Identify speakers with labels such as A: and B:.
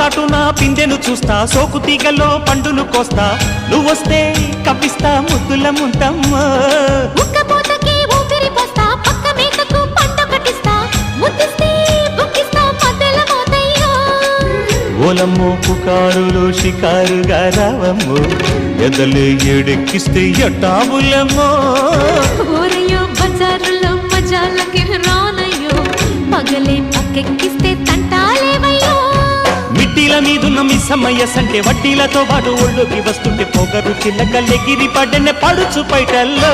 A: చాటున పిందెను చూస్తా, సోకు తీగలో పండును కోస్తా, నువ్వొస్తే కప్పిస్తా ముద్దుల ముంతమ్మ.
B: ఉక్కపోతకి ఊపిరి పోస్తా, పక్క మేకకు పండు కట్టిస్తా, ముద్దిస్తే బుక్కిస్తా మధ్యల మోతయ్యో.
A: ఓలమ్మో పుకారులో షికారుగా రావమ్మో, ఎదలే ఏడెక్కిస్తే ఎట్టాబులమ్మో.
B: ఊరయ్యో బజారులో మజాలకి రానయ్యో, పగలే పక్కెక్కిస్తే తంటాలేవయ్యో.
A: మిట్టిల మీదున్న మిస్సమ్మయ్య సంటే వడ్డీలతో పాటు ఒళ్ళోకి వస్తుంటే పొగరు చిల్లకల్లెగిరి పడ్డనే పడుచు పైటల్లో.